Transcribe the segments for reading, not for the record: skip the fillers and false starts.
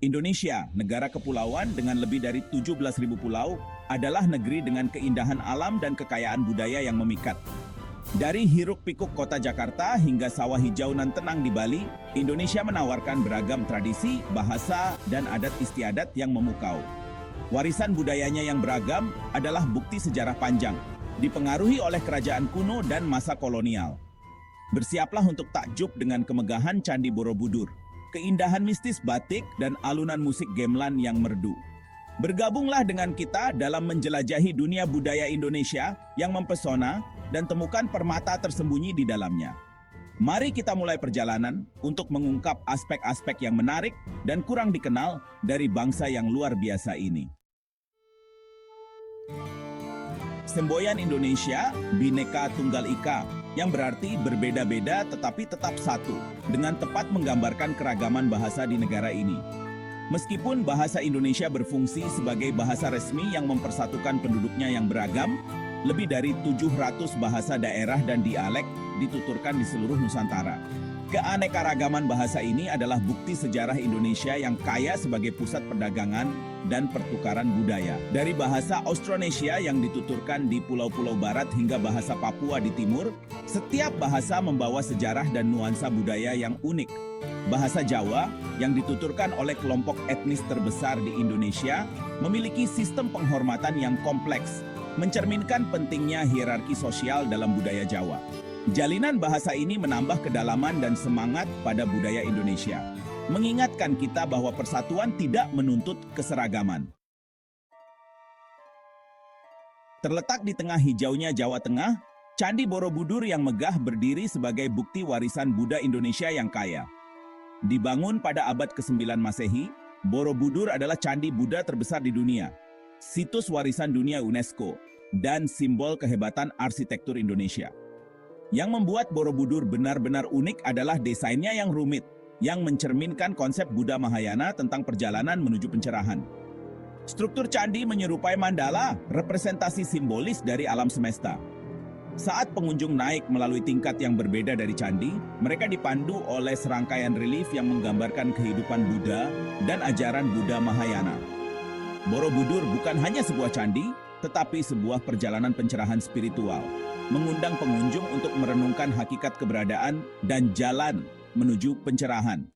Indonesia, negara kepulauan dengan lebih dari 17.000 pulau, adalah negeri dengan keindahan alam dan kekayaan budaya yang memikat. Dari hiruk-pikuk kota Jakarta hingga sawah hijau nan tenang di Bali, Indonesia menawarkan beragam tradisi, bahasa, dan adat istiadat yang memukau. Warisan budayanya yang beragam adalah bukti sejarah panjang, dipengaruhi oleh kerajaan kuno dan masa kolonial. Bersiaplah untuk takjub dengan kemegahan Candi Borobudur, keindahan mistis batik, dan alunan musik gamelan yang merdu. Bergabunglah dengan kita dalam menjelajahi dunia budaya Indonesia yang mempesona dan temukan permata tersembunyi di dalamnya. Mari kita mulai perjalanan untuk mengungkap aspek-aspek yang menarik dan kurang dikenal dari bangsa yang luar biasa ini. Semboyan Indonesia, Bhinneka Tunggal Ika, yang berarti berbeda-beda tetapi tetap satu, dengan tepat menggambarkan keragaman bahasa di negara ini. Meskipun bahasa Indonesia berfungsi sebagai bahasa resmi yang mempersatukan penduduknya yang beragam, lebih dari 700 bahasa daerah dan dialek dituturkan di seluruh Nusantara. Keanekaragaman bahasa ini adalah bukti sejarah Indonesia yang kaya sebagai pusat perdagangan dan pertukaran budaya. Dari bahasa Austronesia yang dituturkan di pulau-pulau barat hingga bahasa Papua di timur, setiap bahasa membawa sejarah dan nuansa budaya yang unik. Bahasa Jawa yang dituturkan oleh kelompok etnis terbesar di Indonesia memiliki sistem penghormatan yang kompleks, mencerminkan pentingnya hierarki sosial dalam budaya Jawa. Jalinan bahasa ini menambah kedalaman dan semangat pada budaya Indonesia, mengingatkan kita bahwa persatuan tidak menuntut keseragaman. Terletak di tengah hijaunya Jawa Tengah, Candi Borobudur yang megah berdiri sebagai bukti warisan Buddha Indonesia yang kaya. Dibangun pada abad ke-9 Masehi, Borobudur adalah candi Buddha terbesar di dunia, situs warisan dunia UNESCO, dan simbol kehebatan arsitektur Indonesia. Yang membuat Borobudur benar-benar unik adalah desainnya yang rumit, yang mencerminkan konsep Buddha Mahayana tentang perjalanan menuju pencerahan. Struktur candi menyerupai mandala, representasi simbolis dari alam semesta. Saat pengunjung naik melalui tingkat yang berbeda dari candi, mereka dipandu oleh serangkaian relief yang menggambarkan kehidupan Buddha dan ajaran Buddha Mahayana. Borobudur bukan hanya sebuah candi, tetapi sebuah perjalanan pencerahan spiritual, mengundang pengunjung untuk merenungkan hakikat keberadaan dan jalan menuju pencerahan.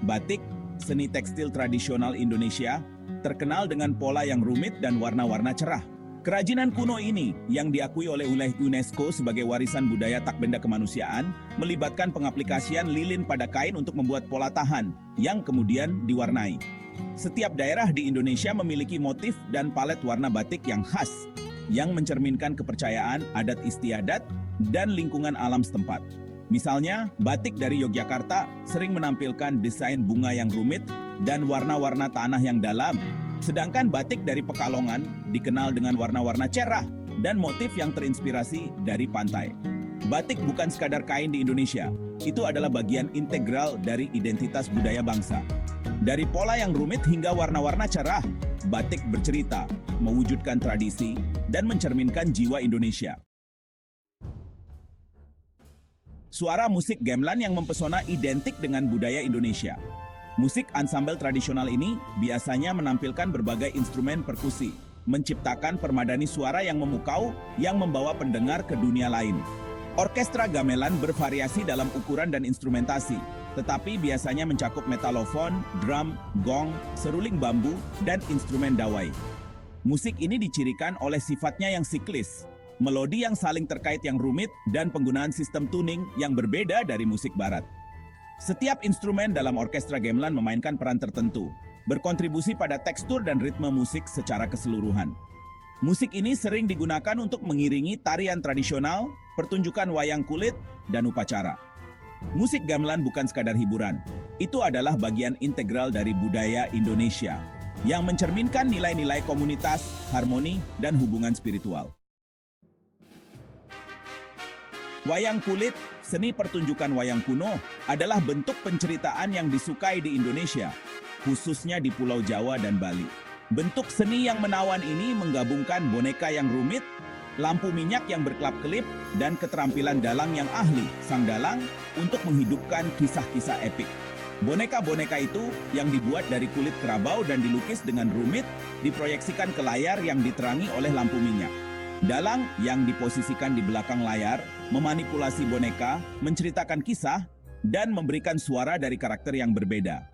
Batik, seni tekstil tradisional Indonesia, terkenal dengan pola yang rumit dan warna-warna cerah. Kerajinan kuno ini, yang diakui oleh UNESCO sebagai warisan budaya tak benda kemanusiaan, melibatkan pengaplikasian lilin pada kain untuk membuat pola tahan, yang kemudian diwarnai. Setiap daerah di Indonesia memiliki motif dan palet warna batik yang khas, yang mencerminkan kepercayaan adat istiadat dan lingkungan alam setempat. Misalnya, batik dari Yogyakarta sering menampilkan desain bunga yang rumit dan warna-warna tanah yang dalam, sedangkan batik dari Pekalongan dikenal dengan warna-warna cerah dan motif yang terinspirasi dari pantai. Batik bukan sekadar kain di Indonesia, itu adalah bagian integral dari identitas budaya bangsa. Dari pola yang rumit hingga warna-warna cerah, batik bercerita, mewujudkan tradisi, dan mencerminkan jiwa Indonesia. Suara musik gamelan yang mempesona identik dengan budaya Indonesia. Musik ansambel tradisional ini biasanya menampilkan berbagai instrumen perkusi, menciptakan permadani suara yang memukau yang membawa pendengar ke dunia lain. Orkestra gamelan bervariasi dalam ukuran dan instrumentasi, tetapi biasanya mencakup metalofon, drum, gong, seruling bambu, dan instrumen dawai. Musik ini dicirikan oleh sifatnya yang siklis, melodi yang saling terkait yang rumit, dan penggunaan sistem tuning yang berbeda dari musik barat. Setiap instrumen dalam orkestra gamelan memainkan peran tertentu, berkontribusi pada tekstur dan ritme musik secara keseluruhan. Musik ini sering digunakan untuk mengiringi tarian tradisional, pertunjukan wayang kulit, dan upacara. Musik gamelan bukan sekadar hiburan, itu adalah bagian integral dari budaya Indonesia, yang mencerminkan nilai-nilai komunitas, harmoni, dan hubungan spiritual. Wayang kulit, seni pertunjukan wayang kuno, adalah bentuk penceritaan yang disukai di Indonesia, khususnya di Pulau Jawa dan Bali. Bentuk seni yang menawan ini menggabungkan boneka yang rumit, lampu minyak yang berkelap-kelip, dan keterampilan dalang yang ahli, sang dalang, untuk menghidupkan kisah-kisah epik. Boneka-boneka itu yang dibuat dari kulit kerabau dan dilukis dengan rumit diproyeksikan ke layar yang diterangi oleh lampu minyak. Dalang yang diposisikan di belakang layar memanipulasi boneka, menceritakan kisah, dan memberikan suara dari karakter yang berbeda.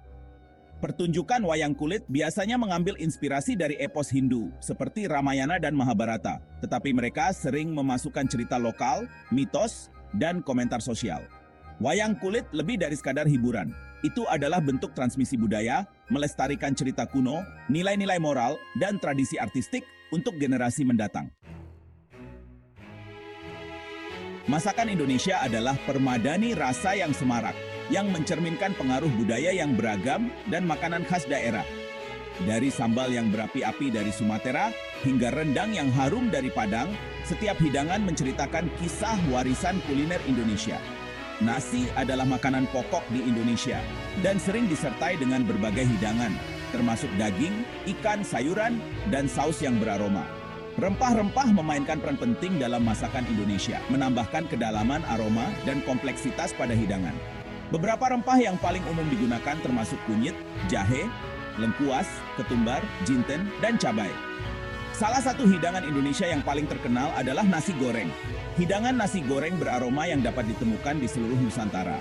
Pertunjukan wayang kulit biasanya mengambil inspirasi dari epos Hindu seperti Ramayana dan Mahabharata, tetapi mereka sering memasukkan cerita lokal, mitos, dan komentar sosial. Wayang kulit lebih dari sekadar hiburan. Itu adalah bentuk transmisi budaya, melestarikan cerita kuno, nilai-nilai moral, dan tradisi artistik untuk generasi mendatang. Masakan Indonesia adalah permadani rasa yang semarak, yang mencerminkan pengaruh budaya yang beragam dan makanan khas daerah. Dari sambal yang berapi-api dari Sumatera hingga rendang yang harum dari Padang, setiap hidangan menceritakan kisah warisan kuliner Indonesia. Nasi adalah makanan pokok di Indonesia dan sering disertai dengan berbagai hidangan, termasuk daging, ikan, sayuran, dan saus yang beraroma. Rempah-rempah memainkan peran penting dalam masakan Indonesia, menambahkan kedalaman aroma dan kompleksitas pada hidangan. Beberapa rempah yang paling umum digunakan termasuk kunyit, jahe, lengkuas, ketumbar, jinten, dan cabai. Salah satu hidangan Indonesia yang paling terkenal adalah nasi goreng. Hidangan nasi goreng beraroma yang dapat ditemukan di seluruh Nusantara.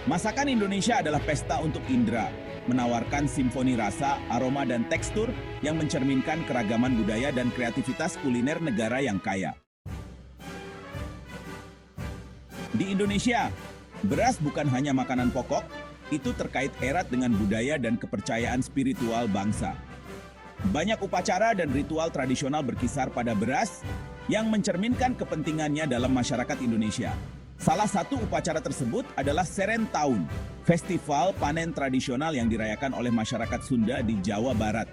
Masakan Indonesia adalah pesta untuk indera, menawarkan simfoni rasa, aroma, dan tekstur yang mencerminkan keragaman budaya dan kreativitas kuliner negara yang kaya. Di Indonesia, beras bukan hanya makanan pokok, itu terkait erat dengan budaya dan kepercayaan spiritual bangsa. Banyak upacara dan ritual tradisional berkisar pada beras yang mencerminkan kepentingannya dalam masyarakat Indonesia. Salah satu upacara tersebut adalah Seren Tahun, festival panen tradisional yang dirayakan oleh masyarakat Sunda di Jawa Barat.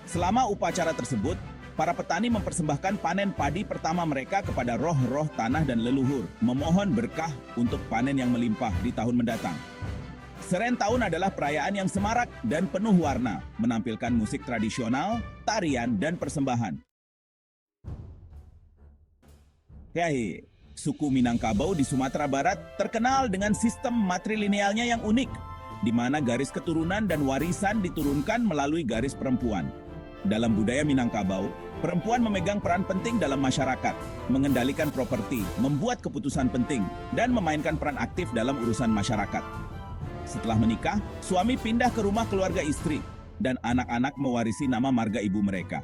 Selama upacara tersebut, para petani mempersembahkan panen padi pertama mereka kepada roh-roh tanah dan leluhur, memohon berkah untuk panen yang melimpah di tahun mendatang. Seren Tahun adalah perayaan yang semarak dan penuh warna, menampilkan musik tradisional, tarian, dan persembahan. Hei, suku Minangkabau di Sumatera Barat terkenal dengan sistem matrilinealnya yang unik, di mana garis keturunan dan warisan diturunkan melalui garis perempuan. Dalam budaya Minangkabau, perempuan memegang peran penting dalam masyarakat, mengendalikan properti, membuat keputusan penting, dan memainkan peran aktif dalam urusan masyarakat. Setelah menikah, suami pindah ke rumah keluarga istri, dan anak-anak mewarisi nama marga ibu mereka.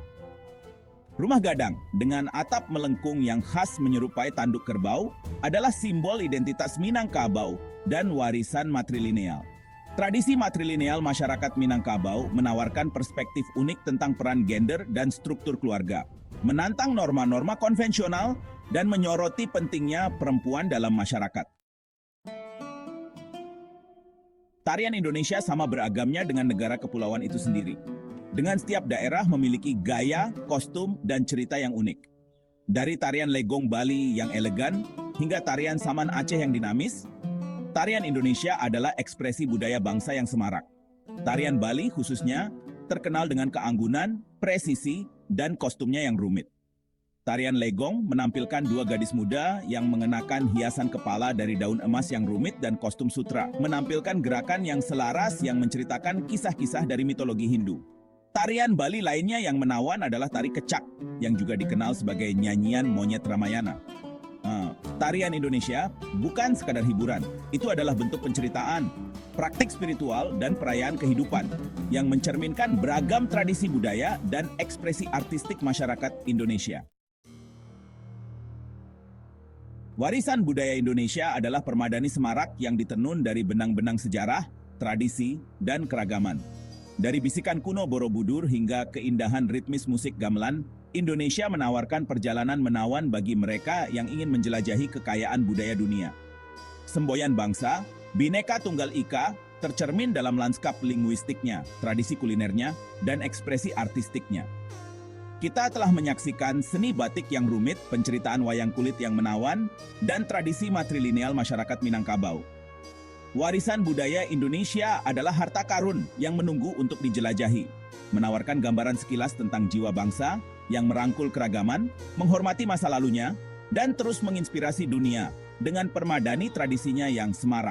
Rumah gadang dengan atap melengkung yang khas menyerupai tanduk kerbau adalah simbol identitas Minangkabau dan warisan matrilineal. Tradisi matrilineal masyarakat Minangkabau menawarkan perspektif unik tentang peran gender dan struktur keluarga, menantang norma-norma konvensional dan menyoroti pentingnya perempuan dalam masyarakat. Tarian Indonesia sama beragamnya dengan negara kepulauan itu sendiri. Dengan setiap daerah memiliki gaya, kostum, dan cerita yang unik. Dari tarian Legong Bali yang elegan, hingga tarian Saman Aceh yang dinamis, tarian Indonesia adalah ekspresi budaya bangsa yang semarak. Tarian Bali khususnya terkenal dengan keanggunan, presisi, dan kostumnya yang rumit. Tarian Legong menampilkan dua gadis muda yang mengenakan hiasan kepala dari daun emas yang rumit dan kostum sutra, menampilkan gerakan yang selaras yang menceritakan kisah-kisah dari mitologi Hindu. Tarian Bali lainnya yang menawan adalah tari kecak, yang juga dikenal sebagai nyanyian monyet Ramayana. Tarian Indonesia bukan sekadar hiburan, itu adalah bentuk penceritaan, praktik spiritual, dan perayaan kehidupan yang mencerminkan beragam tradisi budaya dan ekspresi artistik masyarakat Indonesia. Warisan budaya Indonesia adalah permadani semarak yang ditenun dari benang-benang sejarah, tradisi, dan keragaman. Dari bisikan kuno Borobudur hingga keindahan ritmis musik gamelan, Indonesia menawarkan perjalanan menawan bagi mereka yang ingin menjelajahi kekayaan budaya dunia. Semboyan bangsa, Bhinneka Tunggal Ika, tercermin dalam lanskap linguistiknya, tradisi kulinernya, dan ekspresi artistiknya. Kita telah menyaksikan seni batik yang rumit, penceritaan wayang kulit yang menawan, dan tradisi matrilineal masyarakat Minangkabau. Warisan budaya Indonesia adalah harta karun yang menunggu untuk dijelajahi, menawarkan gambaran sekilas tentang jiwa bangsa yang merangkul keragaman, menghormati masa lalunya, dan terus menginspirasi dunia dengan permadani tradisinya yang semarak.